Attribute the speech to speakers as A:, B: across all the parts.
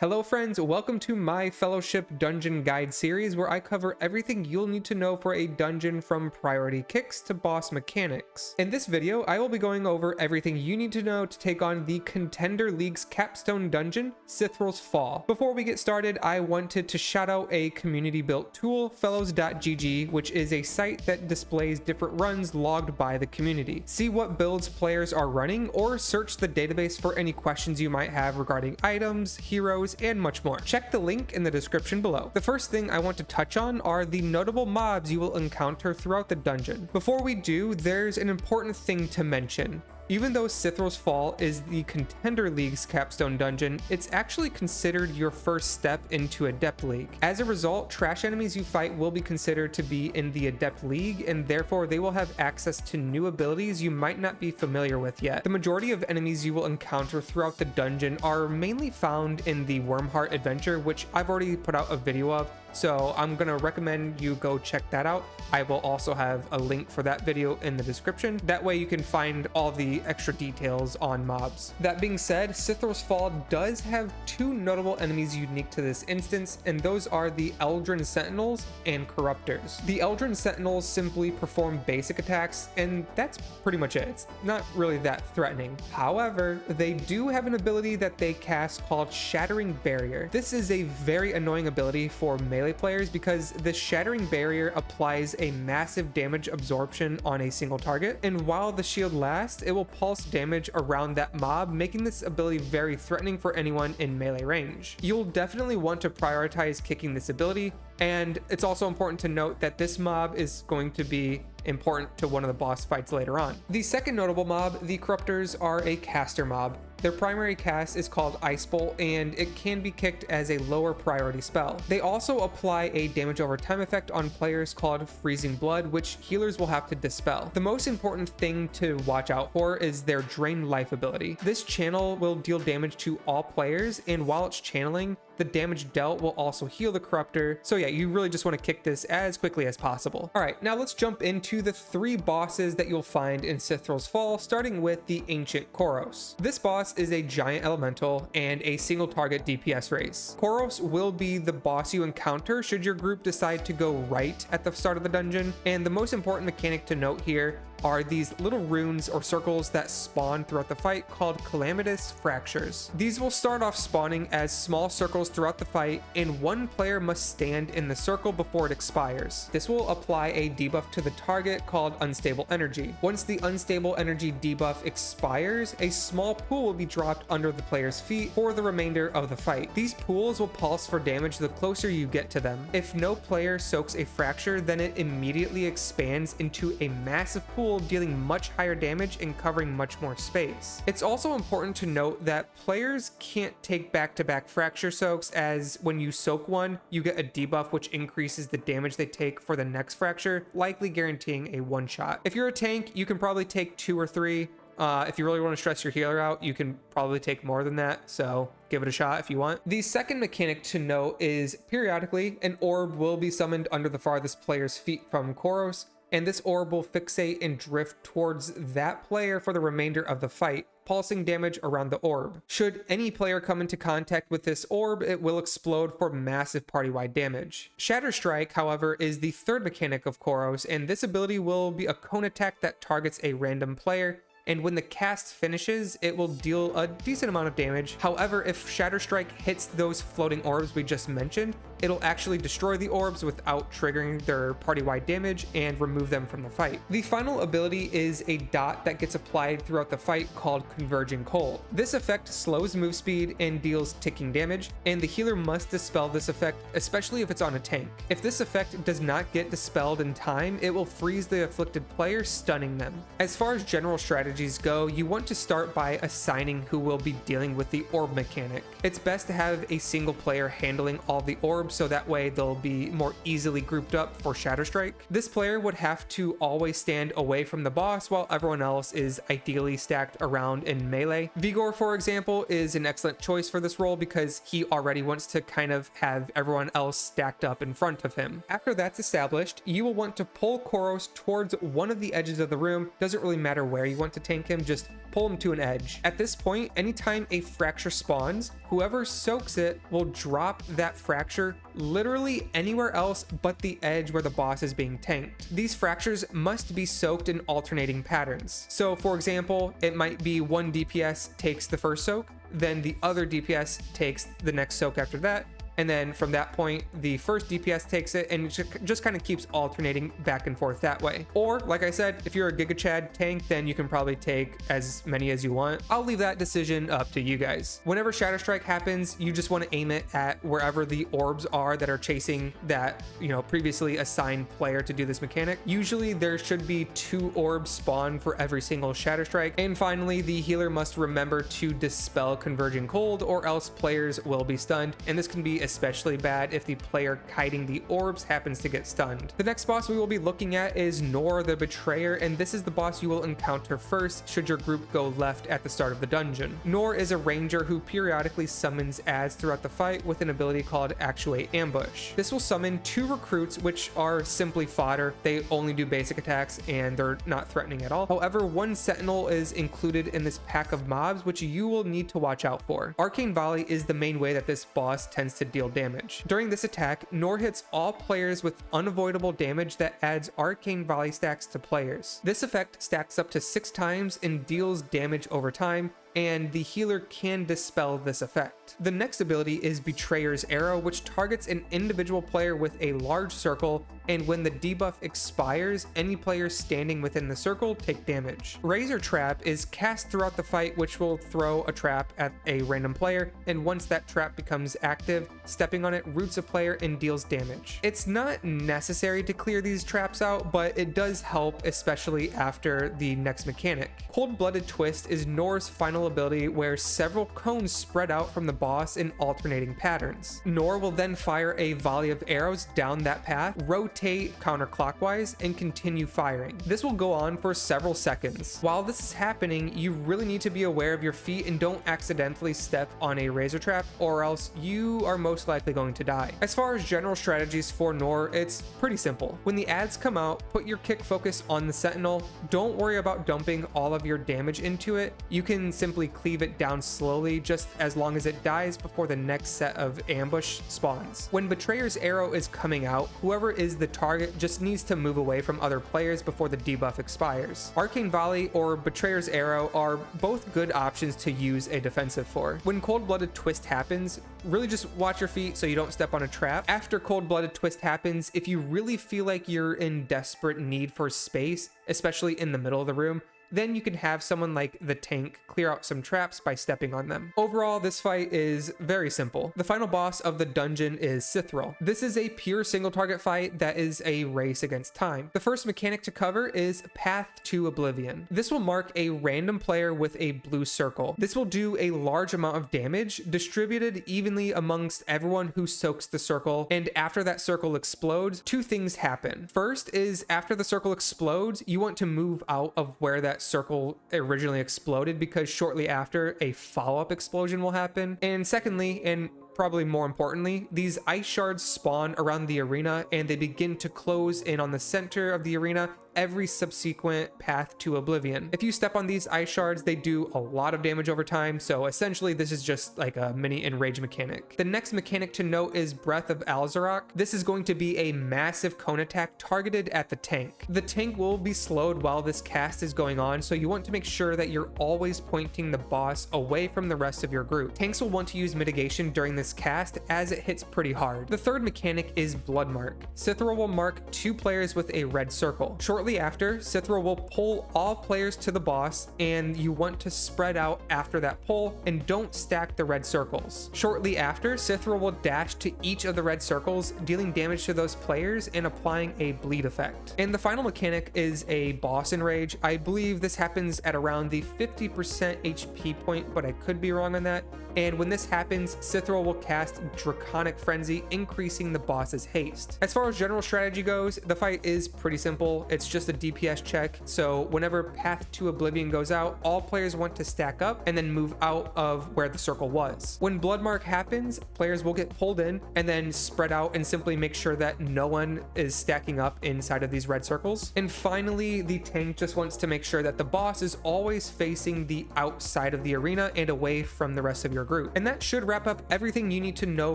A: Hello friends, welcome to my Fellowship Dungeon Guide series where I cover everything you'll need to know for a dungeon from priority kicks to boss mechanics. In this video, I will be going over everything you need to know to take on the Contender League's capstone dungeon, CITHREL'S Fall. Before we get started, I wanted to shout out a community-built tool, fellows.gg, which is a site that displays different runs logged by the community. See what builds players are running or search the database for any questions you might have regarding items, heroes, and much more. Check the link in the description below. The first thing I want to touch on are the notable mobs you will encounter throughout the dungeon. Before we do, there's an important thing to mention. Even though CITHREL'S Fall is the Contender League's capstone dungeon, it's actually considered your first step into Adept League. As a result, trash enemies you fight will be considered to be in the Adept League, and therefore they will have access to new abilities you might not be familiar with yet. The majority of enemies you will encounter throughout the dungeon are mainly found in the Wormheart adventure, which I've already put out a video of, so I'm gonna recommend you go check that out. I will also have a link for that video in the description. That way you can find all the extra details on mobs. That being said, CITHREL'S Fall does have two notable enemies unique to this instance, and those are the Eldrin Sentinels and Corruptors. The Eldrin Sentinels simply perform basic attacks, and that's pretty much it. It's not really that threatening. However, they do have an ability that they cast called Shattering Barrier. This is a very annoying ability for melee players because the Shattering Barrier applies a massive damage absorption on a single target, and while the shield lasts, it will pulse damage around that mob, making this ability very threatening for anyone in melee range. You'll definitely want to prioritize kicking this ability, and it's also important to note that this mob is going to be important to one of the boss fights later on. The second notable mob, the Corruptors, are a caster mob. Their primary cast is called Ice Bolt, and it can be kicked as a lower priority spell. They also apply a damage over time effect on players called Freezing Blood, which healers will have to dispel. The most important thing to watch out for is their Drain Life ability. This channel will deal damage to all players, and while it's channeling, the damage dealt will also heal the Corruptor. So yeah, you really just want to kick this as quickly as possible. All right, now let's jump into the three bosses that you'll find in CITHREL'S Fall, starting with the Ancient Koros. This boss is a giant elemental and a single target DPS race. Koros will be the boss you encounter should your group decide to go right at the start of the dungeon, and the most important mechanic to note here are these little runes or circles that spawn throughout the fight called Calamitous Fractures. These will start off spawning as small circles throughout the fight, and one player must stand in the circle before it expires. This will apply a debuff to the target called Unstable Energy. Once the Unstable Energy debuff expires, a small pool will be dropped under the player's feet for the remainder of the fight. These pools will pulse for damage the closer you get to them. If no player soaks a fracture, then it immediately expands into a massive pool, dealing much higher damage and covering much more space. It's also important to note that players can't take back-to-back fracture soaks, as when you soak one, you get a debuff which increases the damage they take for the next fracture, likely guaranteeing a one-shot. If you're a tank, you can probably take 2 or 3. If you really want to stress your healer out, you can probably take more than that, so give it a shot if you want. The second mechanic to note is periodically an orb will be summoned under the farthest player's feet from Koros, and this orb will fixate and drift towards that player for the remainder of the fight, pulsing damage around the orb. Should any player come into contact with this orb, it will explode for massive party-wide damage. Shatter Strike, however, is the third mechanic of Koros, and this ability will be a cone attack that targets a random player, and when the cast finishes, it will deal a decent amount of damage. However, if Shatter Strike hits those floating orbs we just mentioned, it'll actually destroy the orbs without triggering their party-wide damage and remove them from the fight. The final ability is a dot that gets applied throughout the fight called Converging Cold. This effect slows move speed and deals ticking damage, and the healer must dispel this effect, especially if it's on a tank. If this effect does not get dispelled in time, it will freeze the afflicted player, stunning them. As far as general strategies go, you want to start by assigning who will be dealing with the orb mechanic. It's best to have a single player handling all the orbs, so that way they'll be more easily grouped up for Shatter Strike. This player would have to always stand away from the boss while everyone else is ideally stacked around in melee. Vigor, for example, is an excellent choice for this role because he already wants to kind of have everyone else stacked up in front of him. After that's established, you will want to pull Koros towards one of the edges of the room. Doesn't really matter where you want to tank him, just pull him to an edge. At this point, anytime a fracture spawns, whoever soaks it will drop that fracture literally anywhere else but the edge where the boss is being tanked. These fractures must be soaked in alternating patterns. So for example, it might be one DPS takes the first soak, then the other DPS takes the next soak after that, and then from that point, the first DPS takes it, and it just kind of keeps alternating back and forth that way. Or, like I said, if you're a Giga Chad tank, then you can probably take as many as you want. I'll leave that decision up to you guys. Whenever Shatter Strike happens, you just want to aim it at wherever the orbs are that are chasing that, previously assigned player to do this mechanic. Usually there should be 2 orbs spawned for every single Shatter Strike. And finally, the healer must remember to dispel Converging Cold, or else players will be stunned, and this can be especially bad if the player kiting the orbs happens to get stunned. The next boss we will be looking at is Noor the Betrayer, and this is the boss you will encounter first should your group go left at the start of the dungeon. Noor is a ranger who periodically summons adds throughout the fight with an ability called Actuate Ambush. This will summon 2 recruits, which are simply fodder. They only do basic attacks and they're not threatening at all. However, 1 sentinel is included in this pack of mobs, which you will need to watch out for. Arcane Volley is the main way that this boss tends to deal damage. During this attack, Noor hits all players with unavoidable damage that adds Arcane Volley stacks to players. This effect stacks up to 6 times and deals damage over time, and the healer can dispel this effect. The next ability is Betrayer's Arrow, which targets an individual player with a large circle, and when the debuff expires, any players standing within the circle take damage. Razor Trap is cast throughout the fight, which will throw a trap at a random player, and once that trap becomes active, stepping on it roots a player and deals damage. It's not necessary to clear these traps out, but it does help, especially after the next mechanic. Cold-Blooded Twist is Noor's final ability, where several cones spread out from the boss in alternating patterns. Noor will then fire a volley of arrows down that path, rotate counterclockwise, and continue firing. This will go on for several seconds. While this is happening, you really need to be aware of your feet and don't accidentally step on a razor trap, or else you are most likely going to die. As far as general strategies for Noor, it's pretty simple. When the adds come out, put your kick focus on the sentinel. Don't worry about dumping all of your damage into it. You can simply cleave it down slowly, just as long as it dies before the next set of ambush spawns. When Betrayer's Arrow is coming out, whoever is the target just needs to move away from other players before the debuff expires. Arcane Volley or Betrayer's Arrow are both good options to use a defensive for. When Cold-Blooded Twist happens, really just watch your feet so you don't step on a trap. After Cold-Blooded Twist happens, if you really feel like you're in desperate need for space, especially in the middle of the room, then you can have someone like the tank clear out some traps by stepping on them. Overall, this fight is very simple. The final boss of the dungeon is CITHREL. This is a pure single target fight that is a race against time. The first mechanic to cover is Path to Oblivion. This will mark a random player with a blue circle. This will do a large amount of damage distributed evenly amongst everyone who soaks the circle, and after that circle explodes, 2 things happen. First is after the circle explodes, you want to move out of where that circle originally exploded, because shortly after a follow-up explosion will happen. And secondly, and probably more importantly, these ice shards spawn around the arena and they begin to close in on the center of the arena every subsequent Path to Oblivion. If you step on these ice shards, they do a lot of damage over time, so essentially this is just like a mini enrage mechanic. The next mechanic to note is Breath of Alzarok. This is going to be a massive cone attack targeted at the tank. The tank will be slowed while this cast is going on, so you want to make sure that you're always pointing the boss away from the rest of your group. Tanks will want to use mitigation during this cast as it hits pretty hard. The third mechanic is Blood Mark. CITHREL will mark 2 players with a red circle. Shortly after, CITHREL will pull all players to the boss, and you want to spread out after that pull and don't stack the red circles. Shortly after, CITHREL will dash to each of the red circles, dealing damage to those players and applying a bleed effect. And the final mechanic is a boss enrage. I believe this happens at around the 50% HP point, but I could be wrong on that. and when this happens, CITHREL will cast Draconic Frenzy, increasing the boss's haste. As far as general strategy goes, the fight is pretty simple. It's just a DPS check, so whenever Path to Oblivion goes out, all players want to stack up and then move out of where the circle was. When Bloodmark happens, players will get pulled in and then spread out and simply make sure that no one is stacking up inside of these red circles. And finally, the tank just wants to make sure that the boss is always facing the outside of the arena and away from the rest of your group. And that should wrap up everything you need to know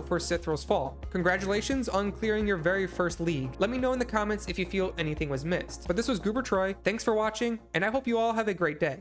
A: for CITHREL'S Fall. Congratulations on clearing your very first league. Let me know in the comments if you feel anything was missed. But this was GooberTroy. Thanks for watching, and I hope you all have a great day.